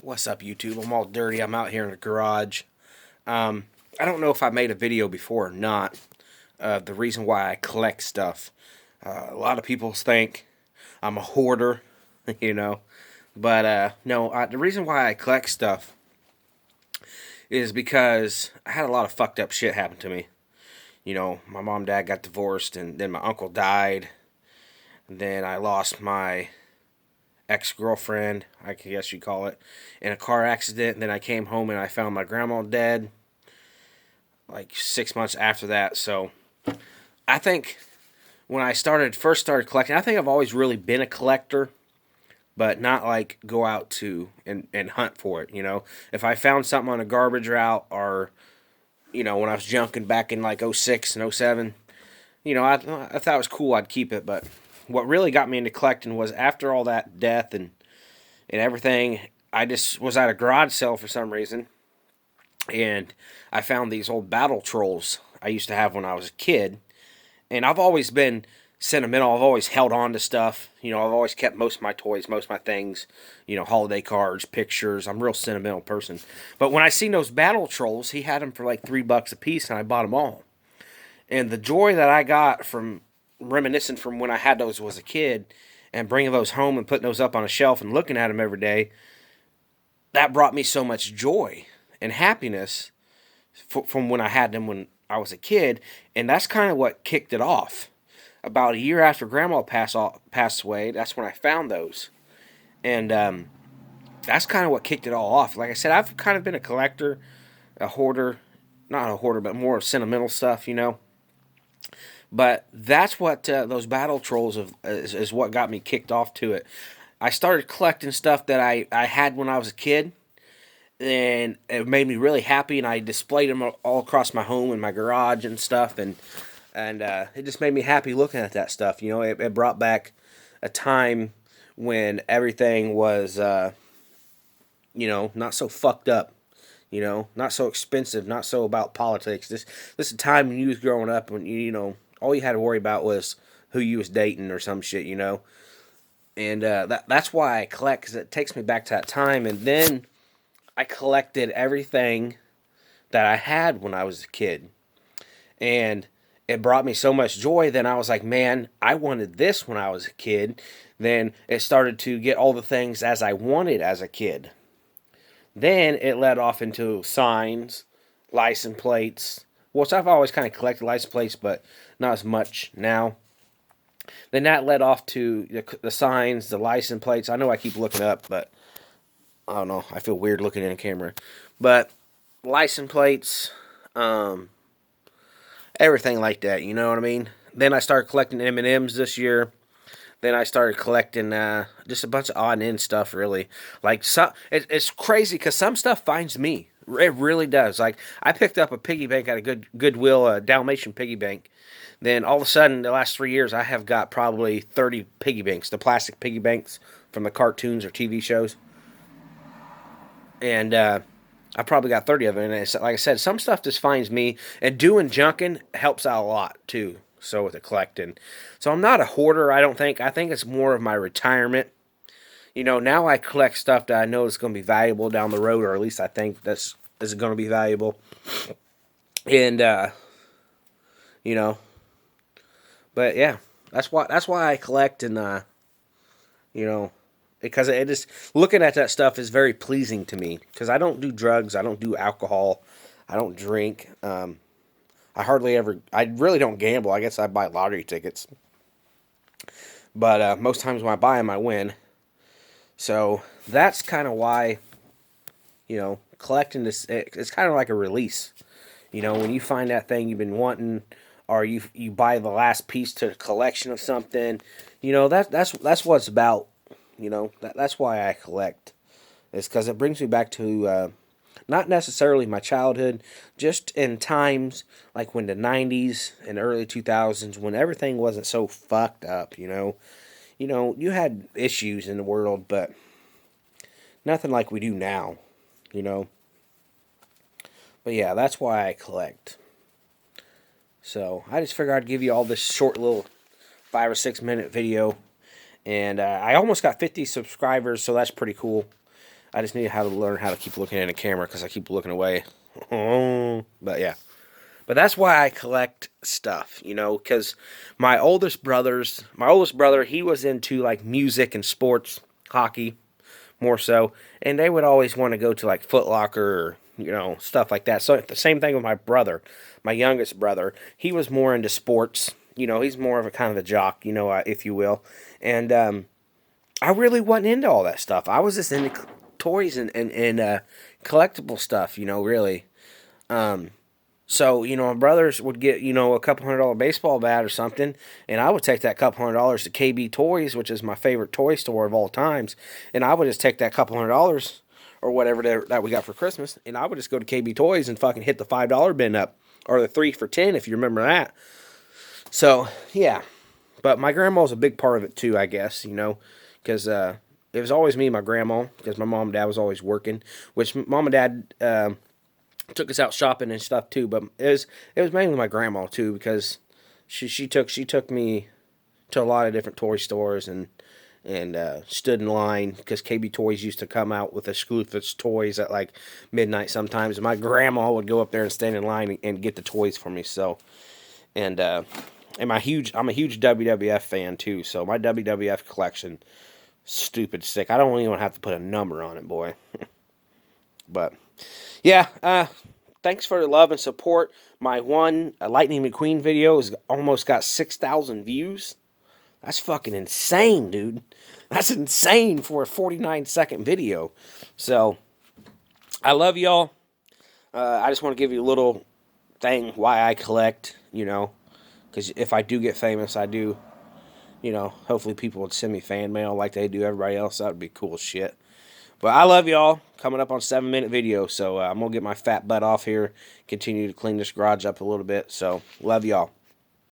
What's up, YouTube? I'm all dirty. I'm out here in the garage. I don't know if I made a video before or not. The reason why I collect stuff. A lot of people think I'm a hoarder, you know. But no, the reason why I collect stuff is because I had a lot of fucked up shit happen to me. You know, my mom and dad got divorced, and then my uncle died. And then I lost my ex-girlfriend, I guess you call it, in a car accident. And then I came home and I found my grandma dead like 6 months after that. So I think when I first started collecting, I think I've always really been a collector, but not like go out to and hunt for it. You know, if I found something on a garbage route, or when I was junking back in like '06 and '07, I thought it was cool, I'd keep it. But what really got me into collecting was after all that death and everything, I just was at a garage sale for some reason, and I found these old battle trolls I used to have when I was a kid. And I've always been sentimental. I've always held on to stuff. I've always kept most of my toys, most of my things, holiday cards, pictures. I'm a real sentimental person. But when I seen those battle trolls, he had them for like $3 a piece, and I bought them all. And the joy that I got from reminiscing from when I had those as a kid and bringing those home and putting those up on a shelf and looking at them every day, that brought me so much joy and happiness from when I had them when I was a kid. And that's kind of what kicked it off. About a year after Grandma passed away, that's when I found those. And that's kind of what kicked it all off. Like I said, I've kind of been a collector, a hoarder. Not a hoarder, but more sentimental stuff. But that's what those battle trolls is what got me kicked off to it. I started collecting stuff that I had when I was a kid, and it made me really happy, and I displayed them all across my home and my garage and stuff, and it just made me happy looking at that stuff. It brought back a time when everything was not so fucked up, not so expensive, not so about politics. This is a time when you was growing up when all you had to worry about was who you was dating or some shit. And that's why I collect, because it takes me back to that time. And then I collected everything that I had when I was a kid. And it brought me so much joy. Then I was like, man, I wanted this when I was a kid. Then it started to get all the things as I wanted as a kid. Then it led off into signs, license plates, which I've always kind of collected license plates, but not as much now. Then that led off to the signs, the license plates. I know I keep looking up, but I don't know. I feel weird looking in a camera. But license plates, everything like that. You know what I mean? Then I started collecting M&Ms this year. Then I started collecting just a bunch of odd and end stuff, really. Like, it's crazy because some stuff finds me. It really does. Like, I picked up a piggy bank at a Goodwill, Dalmatian piggy bank. Then all of a sudden, the last 3 years, I have got probably 30 piggy banks, the plastic piggy banks from the cartoons or TV shows. And I probably got 30 of them. And like I said, some stuff just finds me. And doing junking helps out a lot, too. So with the collecting. So I'm not a hoarder, I don't think. I think it's more of my retirement. Now I collect stuff that I know is going to be valuable down the road, or at least I think this is going to be valuable. And, you know, but yeah, that's why I collect, and, because it just, looking at that stuff is very pleasing to me. Because I don't do drugs, I don't do alcohol, I don't drink, I really don't gamble. I guess I buy lottery tickets. But most times when I buy them, I win. So that's kind of why, collecting this, it's kind of like a release. When you find that thing you've been wanting, or you buy the last piece to a collection of something, that's what it's about. That's why I collect. It's because it brings me back to not necessarily my childhood, just in times like when the 90s and early 2000s, when everything wasn't so fucked up. You had issues in the world, but nothing like we do now. you know. But yeah, that's why I collect. So I just figured I'd give you all this short little 5 or 6 minute video. And I almost got 50 subscribers, so that's pretty cool. I just need how to learn how to keep looking in the camera because I keep looking away. But yeah. But that's why I collect stuff, you know, because my oldest brother, he was into like music and sports, hockey, more so, and they would always want to go to like Foot Locker or, you know, stuff like that. So the same thing with my brother, my youngest brother. He was more into sports. You know, he's more of a kind of a jock, you know, if you will. And I really wasn't into all that stuff. I was just into toys and collectible stuff, you know, really. So, you know, my brothers would get, you know, a couple $100 baseball bat or something, and I would take that couple $100 to KB Toys, which is my favorite toy store of all times, and I would just take that couple $100 or whatever that we got for Christmas, and I would just go to KB Toys and fucking hit the $5 bin up, or the 3 for $10 if you remember that. So, yeah. But my grandma was a big part of it too, I guess, you know, because it was always me and my grandma, because my mom and dad was always working, which mom and dad took us out shopping and stuff too, but it was mainly my grandma too, because she took me to a lot of different toy stores and stood in line because KB Toys used to come out with exclusive toys at like midnight sometimes, and my grandma would go up there and stand in line and get the toys for me. So I'm a huge WWF fan too, so my WWF collection, stupid sick. I don't even have to put a number on it, boy. But yeah, thanks for the love and support. My one Lightning McQueen video has almost got 6,000 views. That's fucking insane, dude. That's insane for a 49-second video. So, I love y'all. I just want to give you a little thing why I collect, you know. Because if I do get famous, I do, you know, hopefully people would send me fan mail like they do everybody else. That would be cool as shit. But I love y'all. Coming up on 7-minute video. So I'm going to get my fat butt off here. Continue to clean this garage up a little bit. So love y'all.